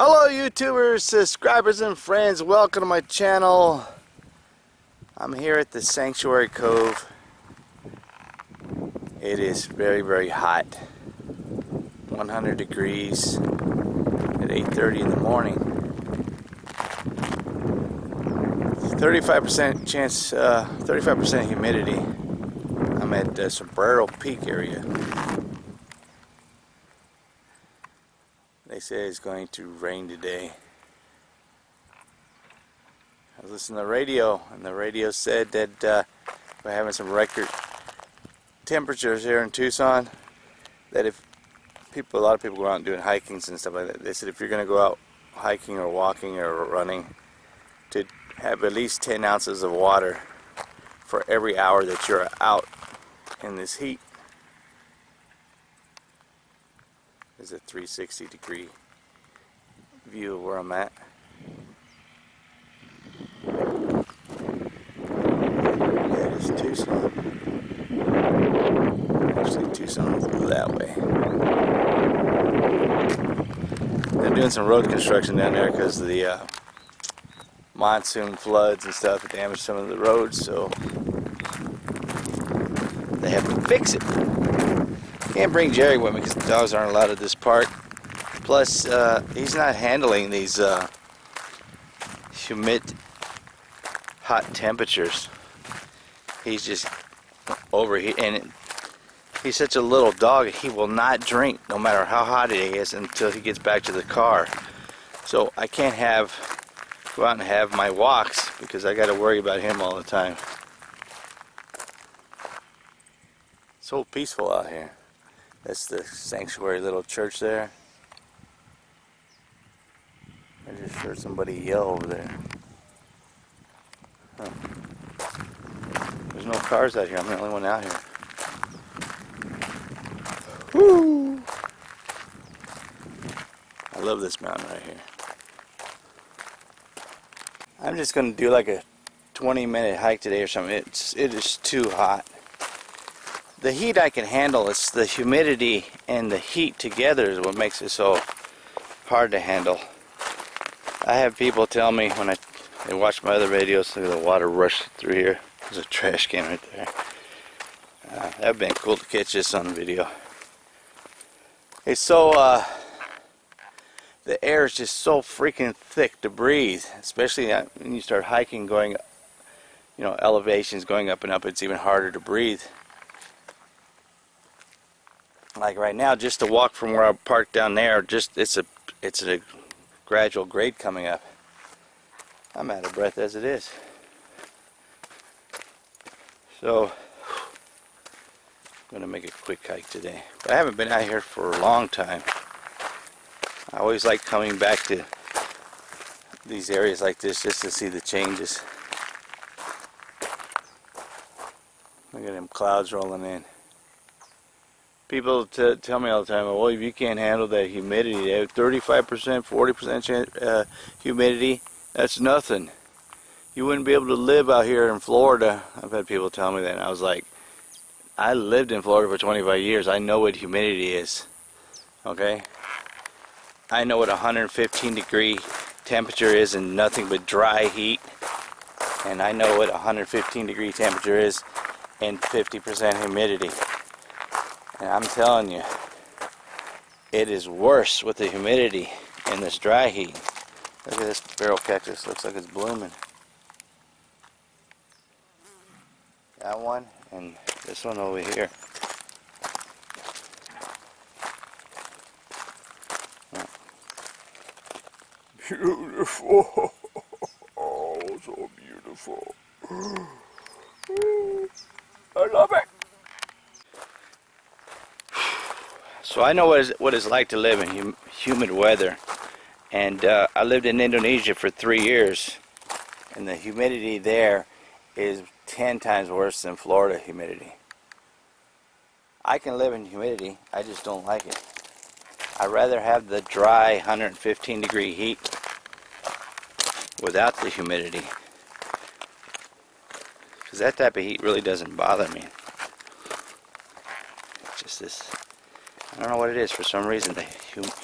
Hello YouTubers, subscribers and friends, welcome to my channel. I'm here at the Sanctuary Cove. It is very hot, 100 degrees at 8:30 in the morning. 35% chance, 35% humidity. I'm at the Sombrero Peak area. They say it's going to rain today. I was listening to the radio, and the radio said that we're having some record temperatures here in Tucson. That if a lot of people go out and doing hikings and stuff like that, they said if you're going to go out hiking or walking or running, to have at least 10 ounces of water for every hour that you're out in this heat. There's a 360 degree view of where I'm at. That is Tucson. Actually, Tucson's that way. They're doing some road construction down there because of the monsoon floods and stuff that damaged some of the roads, so they have to fix it. Can't bring Jerry with me because the dogs aren't allowed at this park. Plus, he's not handling these humid, hot temperatures. He's just overheating. And he's such a little dog, he will not drink no matter how hot it is until he gets back to the car. So I can't go out and have my walks because I got to worry about him all the time. So peaceful out here. That's the sanctuary little church there. I just heard somebody yell over there. Huh. There's no cars out here. I'm the only one out here. Woo! I love this mountain right here. I'm just going to do like a 20-minute hike today or something. It is too hot. The heat I can handle. It's the humidity and the heat together is what makes it so hard to handle. I have people tell me when they watch my other videos, look at the water rush through here. There's a trash can right there. That would have been cool to catch this on video. It's so, the air is just so freaking thick to breathe, especially when you start hiking, going, you know, elevations going up and up, it's even harder to breathe. Like right now, just to walk from where I parked down there, it's a gradual grade coming up. I'm out of breath as it is. So I'm gonna make a quick hike today. But I haven't been out here for a long time. I always like coming back to these areas like this just to see the changes. Look at them clouds rolling in. People tell me all the time, well, if you can't handle that humidity, 35%, 40% humidity, that's nothing. You wouldn't be able to live out here in Florida. I've had people tell me that, and I was like, I lived in Florida for 25 years. I know what humidity is. Okay? I know what 115 degree temperature is and nothing but dry heat. And I know what 115 degree temperature is and 50% humidity. And I'm telling you, it is worse with the humidity and this dry heat. Look at this barrel cactus, looks like it's blooming. That one and this one over here. Beautiful. Oh, so beautiful. I love it. So I know what it's like to live in humid weather, and I lived in Indonesia for 3 years, and the humidity there is 10 times worse than Florida humidity. I can live in humidity, I just don't like it. I'd rather have the dry 115 degree heat without the humidity, because that type of heat really doesn't bother me. It's just this I don't know what it is. For some reason, the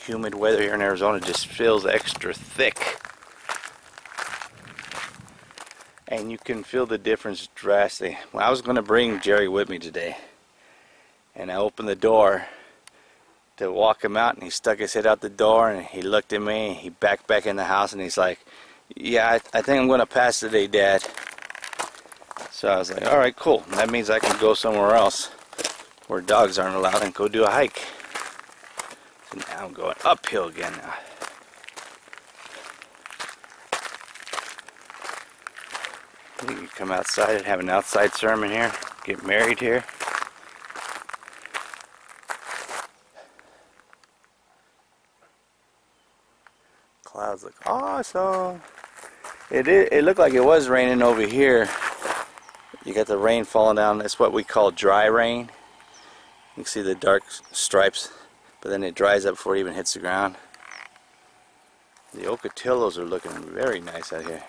humid weather here in Arizona just feels extra thick. And you can feel the difference drastically. Well, I was going to bring Jerry with me today. And I opened the door to walk him out, and he stuck his head out the door, and he looked at me, and he backed back in the house, and he's like, yeah, I think I'm going to pass today, Dad. So I was like, alright, cool. That means I can go somewhere else where dogs aren't allowed and go do a hike. So now I'm going uphill again now. You can come outside and have an outside sermon here, get married here. Clouds look awesome. It looked like it was raining over here. You got the rain falling down. That's what we call dry rain. You can see the dark stripes, but then it dries up before it even hits the ground. The ocotillos are looking very nice out here.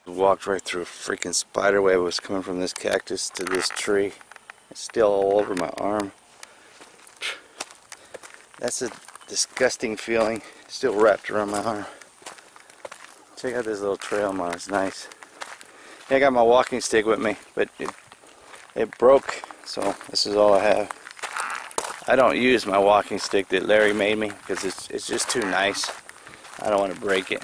Walked right through a freaking spider web. It was coming from this cactus to this tree. It's still all over my arm. That's a disgusting feeling. Still wrapped around my arm. Check out this little trail I'm on. It's nice. I got my walking stick with me, but it broke, so this is all I have. I don't use my walking stick that Larry made me because it's just too nice. I don't want to break it.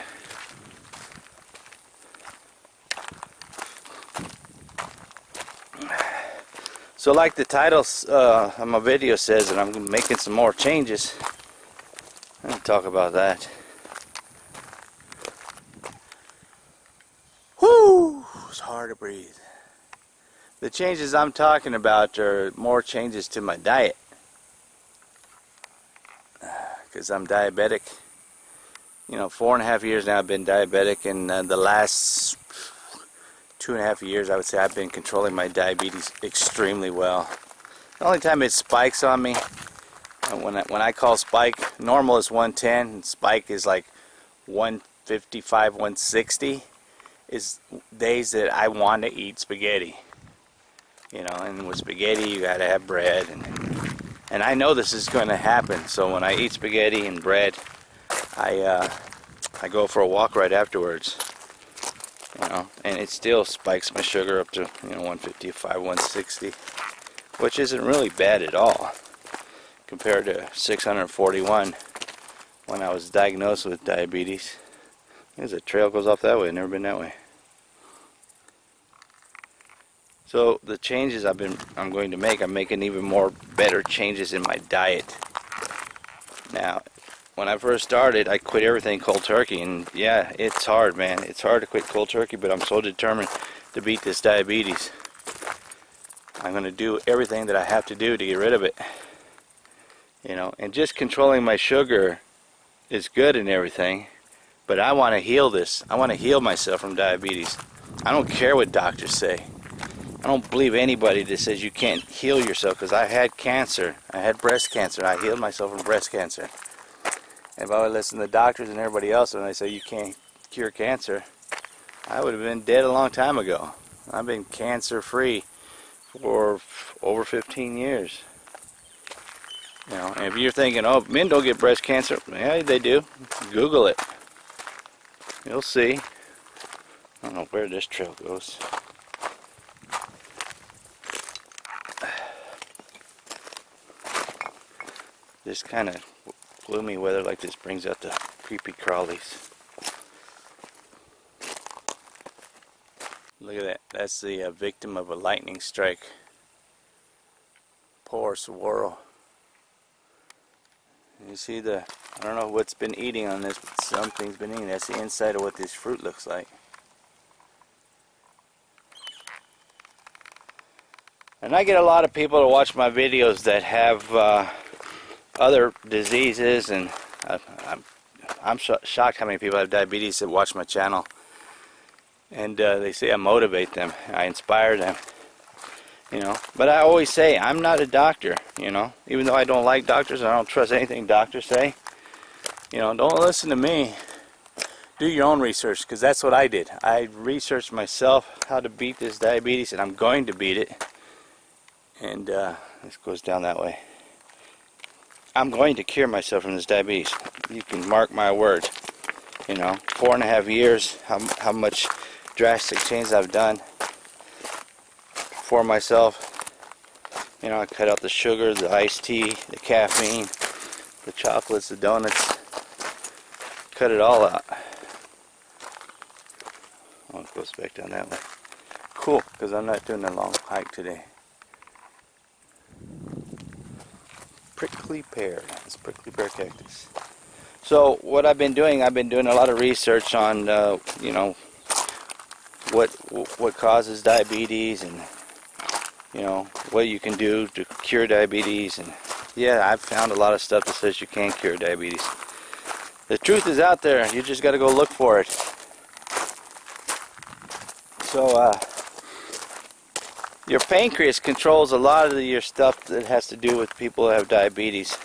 So like the title on my video says, that I'm making some more changes. I'm going to talk about that. Whoo! It's hard to breathe. The changes I'm talking about are more changes to my diet. Because I'm diabetic. You know, 4.5 years now I've been diabetic, and the last 2.5 years I would say I've been controlling my diabetes extremely well. The only time it spikes on me, when I call spike, normal is 110, and spike is like 155, 160, is days that I want to eat spaghetti. You know, and with spaghetti you gotta have bread, and I know this is going to happen. So when I eat spaghetti and bread, I go for a walk right afterwards. You know, and it still spikes my sugar up to 155, 160, which isn't really bad at all compared to 641 when I was diagnosed with diabetes. There's a trail goes off that way. I've never been that way. So the changes I'm going to make, I'm making even more better changes in my diet. Now, when I first started, I quit everything cold turkey, and yeah, it's hard, man. It's hard to quit cold turkey, but I'm so determined to beat this diabetes. I'm going to do everything that I have to do to get rid of it. You know, and just controlling my sugar is good and everything, but I want to heal this. I want to heal myself from diabetes. I don't care what doctors say. I don't believe anybody that says you can't heal yourself, because I had cancer. I had breast cancer. I healed myself from breast cancer. If I would listen to the doctors and everybody else when they say you can't cure cancer, I would have been dead a long time ago. I've been cancer free for over 15 years. You know, and if you're thinking, oh, men don't get breast cancer, yeah, they do. Google it. You'll see. I don't know where this trail goes. This kind of gloomy weather like this brings out the creepy crawlies. Look at that. That's the victim of a lightning strike. Poor squirrel. You see I don't know what's been eating on this, but something's been eating. That's the inside of what this fruit looks like. And I get a lot of people to watch my videos that have other diseases, and I'm shocked how many people have diabetes that watch my channel, and they say I motivate them, I inspire them, you know. But I always say I'm not a doctor, you know. Even though I don't like doctors and I don't trust anything doctors say, you know, don't listen to me. Do your own research, because that's what I did. I researched myself how to beat this diabetes, and I'm going to beat it. And this goes down that way. I'm going to cure myself from this diabetes. You can mark my word. You know, 4.5 years, how much drastic change I've done for myself. You know, I cut out the sugar, the iced tea, the caffeine, the chocolates, the donuts. Cut it all out. Oh, it goes back down that way. Cool, because I'm not doing a long hike today. Prickly pear. It's prickly pear cactus. So what I've been doing a lot of research on, you know, what causes diabetes, and you know what you can do to cure diabetes. And yeah, I've found a lot of stuff that says you can cure diabetes. The truth is out there. You just got to go look for it. So your pancreas controls a lot of your stuff that has to do with people who have diabetes.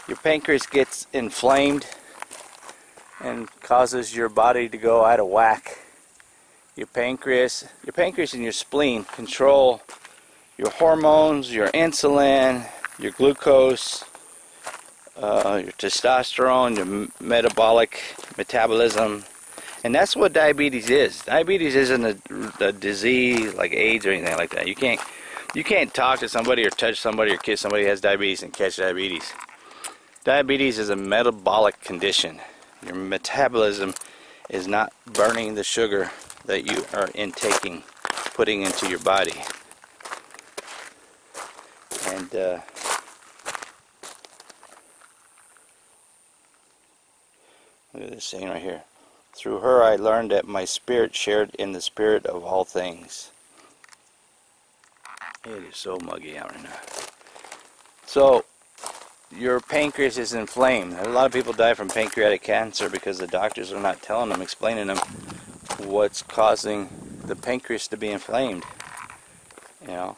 Your pancreas gets inflamed and causes your body to go out of whack. Your pancreas and your spleen control your hormones, your insulin, your glucose, your testosterone, your metabolic metabolism. And that's what diabetes is. Diabetes isn't a disease like AIDS or anything like that. You can't talk to somebody or touch somebody or kiss somebody who has diabetes and catch diabetes. Diabetes is a metabolic condition. Your metabolism is not burning the sugar that you are intaking, putting into your body. And look at this saying right here. Through her I learned that my spirit shared in the spirit of all things. It is so muggy out right now. So your pancreas is inflamed. A lot of people die from pancreatic cancer because the doctors are not telling them, explaining them what's causing the pancreas to be inflamed. You know,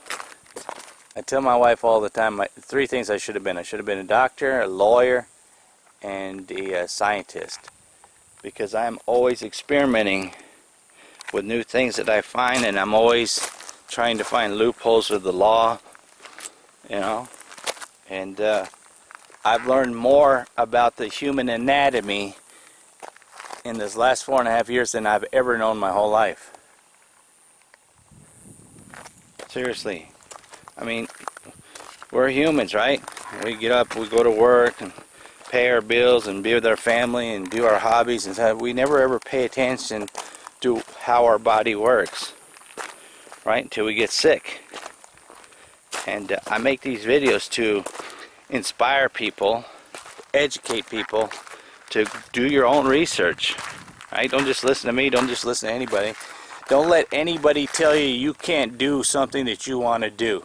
I tell my wife all the time, 3 things I should have been. I should have been a doctor, a lawyer, and a scientist. Because I'm always experimenting with new things that I find, and I'm always trying to find loopholes of the law, you know. And I've learned more about the human anatomy in this last 4.5 years than I've ever known my whole life. Seriously. I mean, we're humans, right? We get up, we go to work, and pay our bills and be with our family and do our hobbies, and stuff. We never ever pay attention to how our body works, right, until we get sick. And I make these videos to inspire people, educate people to do your own research, right? Don't just listen to me, don't just listen to anybody. Don't let anybody tell you you can't do something that you want to do.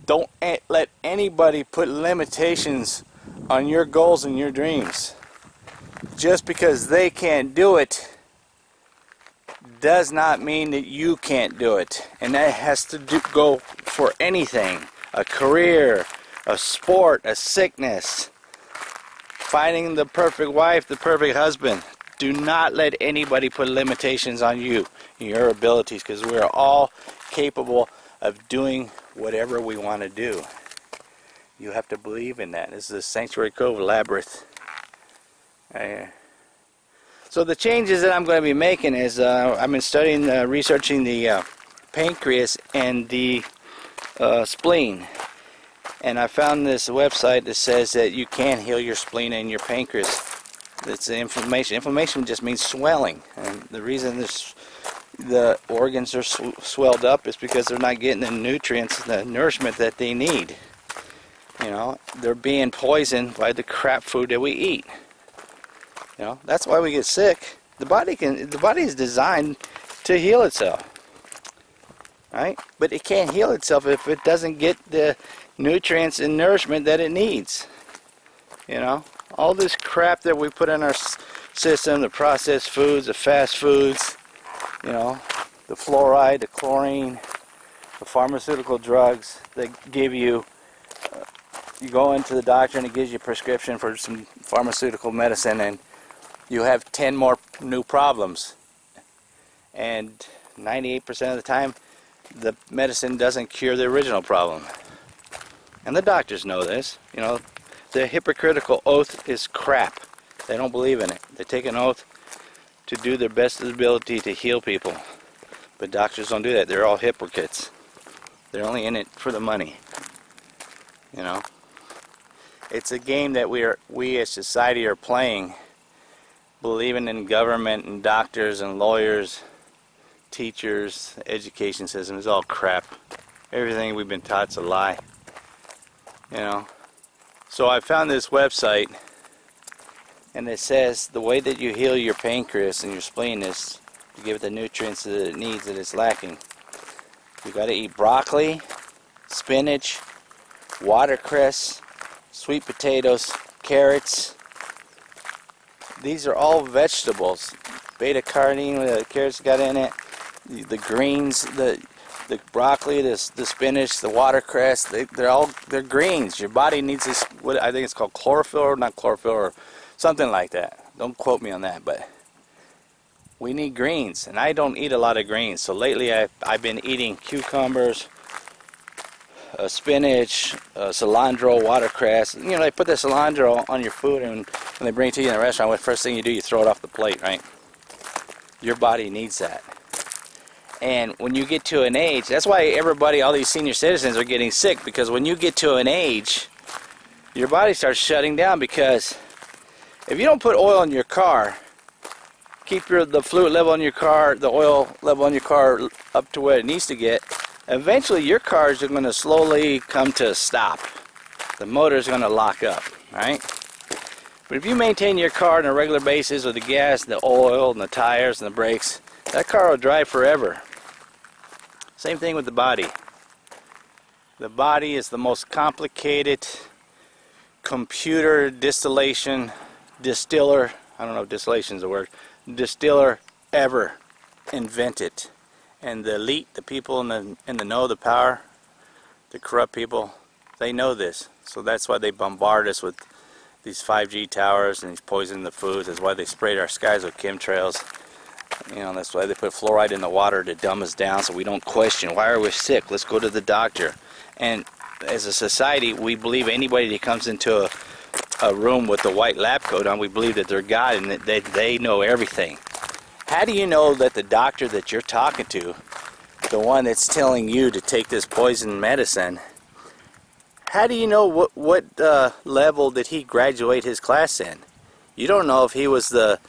Don't let anybody put limitations on your goals and your dreams. Just because they can't do it does not mean that you can't do it. And that has to go for anything. A career, a sport, a sickness, finding the perfect wife, the perfect husband. Do not let anybody put limitations on you and your abilities, because we are all capable of doing whatever we want to do. You have to believe in that. This is a Sanctuary Cove Labyrinth. So the changes that I'm going to be making is I've been studying, researching the pancreas and the spleen. And I found this website that says that you can heal your spleen and your pancreas. It's inflammation. Inflammation just means swelling. And the reason the organs are swelled up is because they're not getting the nutrients, the nourishment that they need. You know, they're being poisoned by the crap food that we eat. You know, that's why we get sick. The body is designed to heal itself, right? But it can't heal itself if it doesn't get the nutrients and nourishment that it needs. You know, all this crap that we put in our system, the processed foods, the fast foods, you know, the fluoride, the chlorine, the pharmaceutical drugs that give you. You go into the doctor and it gives you a prescription for some pharmaceutical medicine, and you have 10 more new problems. And 98% of the time, the medicine doesn't cure the original problem. And the doctors know this. You know, the hypocritical oath is crap. They don't believe in it. They take an oath to do their best of their ability to heal people. But doctors don't do that. They're all hypocrites. They're only in it for the money. You know, it's a game that we as society are playing, believing in government and doctors and lawyers, teachers. The education system is all crap. Everything we've been taught's a lie. You know, so I found this website, and it says the way that you heal your pancreas and your spleen is to give it the nutrients that it needs that it's lacking. You got to eat broccoli, spinach, watercress, sweet potatoes, carrots. These are all vegetables. Beta carotene, the carrots got in it, the greens, the broccoli, the spinach, the watercress. They're greens. Your body needs this. What I think it's called chlorophyll, or not chlorophyll, or something like that. Don't quote me on that, but we need greens, and I don't eat a lot of greens. So lately, I've been eating cucumbers, spinach, cilantro, watercress. You know, they put the cilantro on your food, and when they bring it to you in a restaurant, the first thing you do, you throw it off the plate, right? Your body needs that. And when you get to an age, that's why everybody, all these senior citizens are getting sick, because when you get to an age, your body starts shutting down, because if you don't put oil in your car, keep the fluid level in your car, the oil level in your car up to where it needs to get, eventually your cars are going to slowly come to a stop. The motor is going to lock up, right? But if you maintain your car on a regular basis with the gas, the oil, and the tires, and the brakes, that car will drive forever. Same thing with the body. The body is the most complicated computer distiller, I don't know if distillation is a word, distiller ever invented. And the elite, the people in the know, the power, the corrupt people, they know this. So that's why they bombard us with these 5G towers and these poison the foods. That's why they sprayed our skies with chemtrails. You know, that's why they put fluoride in the water to dumb us down, so we don't question, why are we sick? Let's go to the doctor. And as a society, we believe anybody that comes into a room with a white lab coat on, we believe that they're God and that they know everything. How do you know that the doctor that you're talking to, the one that's telling you to take this poison medicine, how do you know what level did he graduate his class in? You don't know if he was the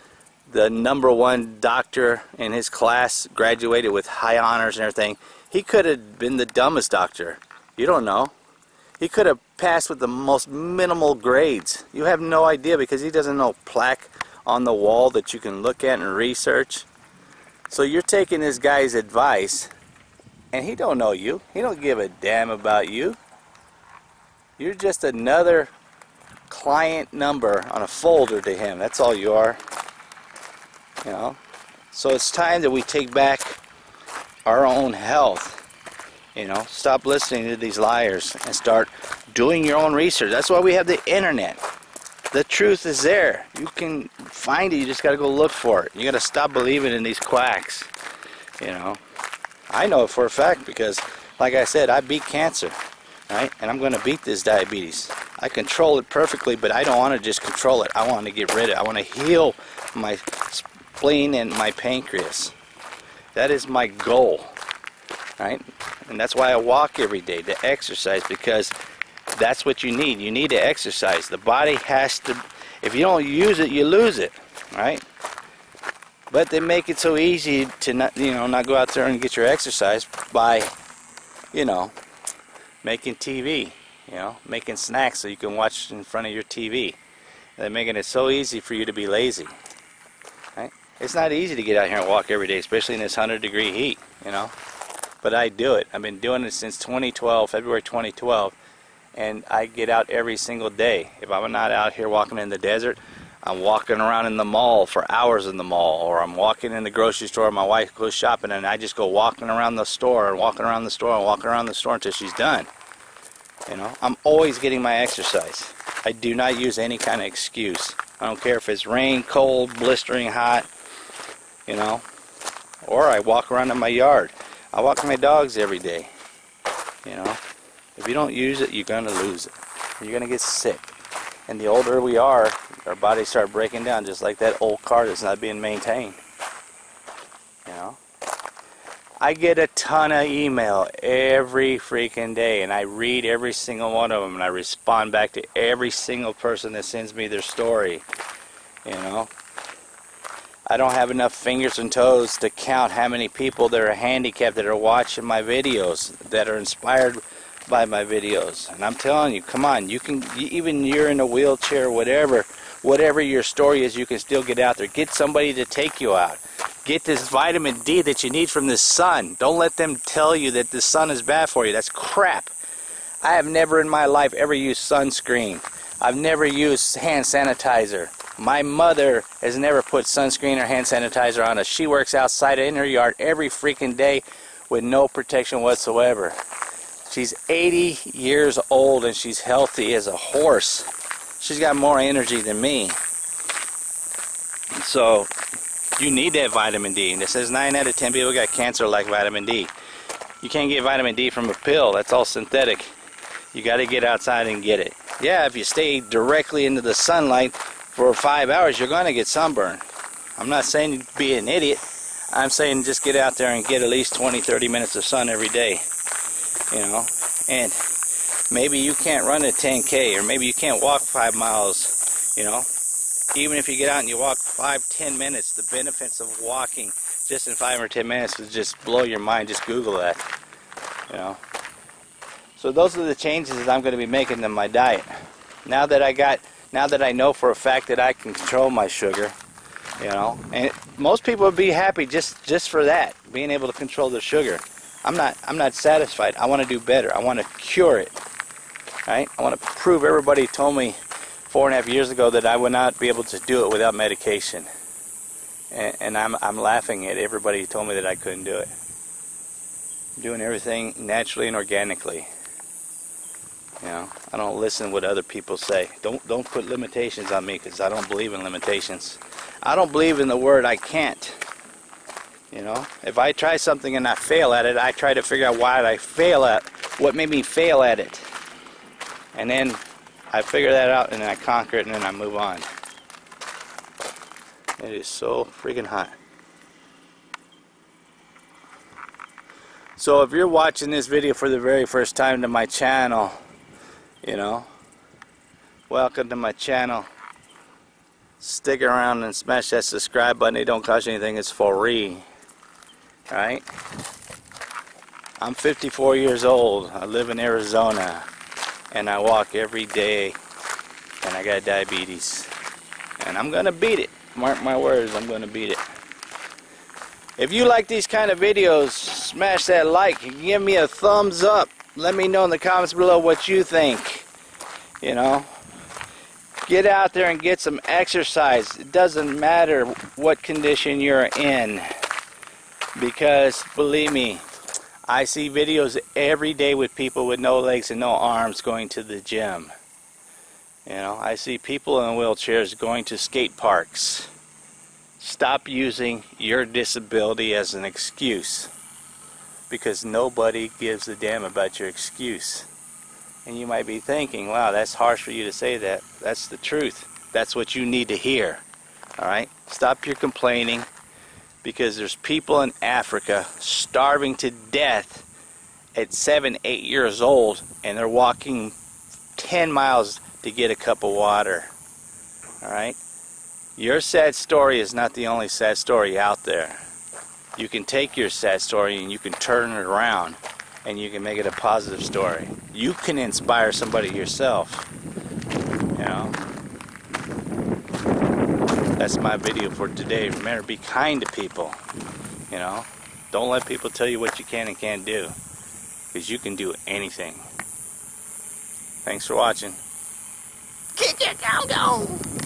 #1 doctor in his class, graduated with high honors and everything. He could have been the dumbest doctor. You don't know. He could have passed with the most minimal grades. You have no idea, because he doesn't know plaque on the wall that you can look at and research. So you're taking this guy's advice, and he don't know you. He don't give a damn about you. You're just another client number on a folder to him. That's all you are. You know, so it's time that we take back our own health. You know, stop listening to these liars and start doing your own research. That's why we have the internet. The truth is there. You can find it. You just got to go look for it. You got to stop believing in these quacks. You know, I know it for a fact, because, like I said, I beat cancer, right? And I'm going to beat this diabetes. I control it perfectly, but I don't want to just control it. I want to get rid of it. I want to heal my spleen and my pancreas. That is my goal, right? And that's why I walk every day, to exercise, because that's what you need. You need to exercise. The body has to, if you don't use it, you lose it, right? But they make it so easy to not, not go out there and get your exercise by, making TV, making snacks so you can watch in front of your TV. They're making it so easy for you to be lazy, right? It's not easy to get out here and walk every day, especially in this 100-degree heat, But I do it. I've been doing it since 2012, February 2012, and I get out every single day. If I'm not out here walking in the desert, I'm walking around in the mall for hours in the mall, or I'm walking in the grocery store. My wife goes shopping, and I just go walking around the store and walking around the store and walking around the store until she's done. I'm always getting my exercise. I do not use any kind of excuse. I don't care if it's rain, cold, blistering hot, or I walk around in my yard. I walk my dogs every day. You know, if you don't use it, you're gonna lose it. You're gonna get sick. And the older we are, our bodies start breaking down, just like that old car that's not being maintained. You know, I get a ton of email every freaking day, and I read every single one of them, and I respond back to every single person that sends me their story. You know, I don't have enough fingers and toes to count how many people that are handicapped that are watching my videos, that are inspired by my videos. And I'm telling you, come on, you can, even you're in a wheelchair, whatever your story is, you can still get out there. Get somebody to take you out. Get this vitamin D that you need from the sun. Don't let them tell you that the sun is bad for you. That's crap. I have never in my life ever used sunscreen. I've never used hand sanitizer. My mother has never put sunscreen or hand sanitizer on us. She works outside in her yard every freaking day with no protection whatsoever. She's 80 years old and she's healthy as a horse. She's got more energy than me. So you need that vitamin D. And it says 9 out of 10 people got cancer like vitamin D. You can't get vitamin D from a pill. That's all synthetic. You got to get outside and get it. Yeah, if you stay directly into the sunlight for 5 hours, you're going to get sunburn. I'm not saying be an idiot. I'm saying just get out there and get at least 20-30 minutes of sun every day. You know, and maybe you can't run a 10K, or maybe you can't walk 5 miles. You know, even if you get out and you walk 5-10 minutes, the benefits of walking just in 5 or 10 minutes will just blow your mind. Just Google that. You know, so those are the changes that I'm going to be making in my diet. Now that I know for a fact that I can control my sugar, you know, and most people would be happy just for that, being able to control their sugar. I'm not satisfied. I want to do better. I want to cure it. Right? I want to prove everybody told me 4.5 years ago that I would not be able to do it without medication. And I'm laughing at everybody who told me that I couldn't do it. I'm doing everything naturally and organically. You know, I don't listen to what other people say. Don't put limitations on me, because I don't believe in limitations. I don't believe in the word I can't. You know, if I try something and I fail at it, I try to figure out why I fail at, what made me fail at it. And then I figure that out, and then I conquer it, and then I move on. It is so freaking hot. So if you're watching this video for the very first time to my channel, you know, welcome to my channel. Stick around and smash that subscribe button. It don't cost you anything. It's free. Alright? I'm 54 years old. I live in Arizona. And I walk every day. And I got diabetes. And I'm going to beat it. Mark my words, I'm going to beat it. If you like these kind of videos, smash that like. Give me a thumbs up. Let me know in the comments below what you think. You know? Get out there and get some exercise. It doesn't matter what condition you're in. Because, believe me, I see videos every day with people with no legs and no arms going to the gym. You know, I see people in wheelchairs going to skate parks. Stop using your disability as an excuse. Because nobody gives a damn about your excuse. And you might be thinking, wow, that's harsh for you to say that. That's the truth. That's what you need to hear. Alright? Stop your complaining. Because there's people in Africa starving to death at 7, 8 years old, and they're walking 10 miles to get a cup of water. Alright? Your sad story is not the only sad story out there. You can take your sad story and you can turn it around and you can make it a positive story. You can inspire somebody yourself. You know? That's my video for today. Remember, be kind to people. You know? Don't let people tell you what you can and can't do. Because you can do anything. Thanks for watching. Kick it, go, go!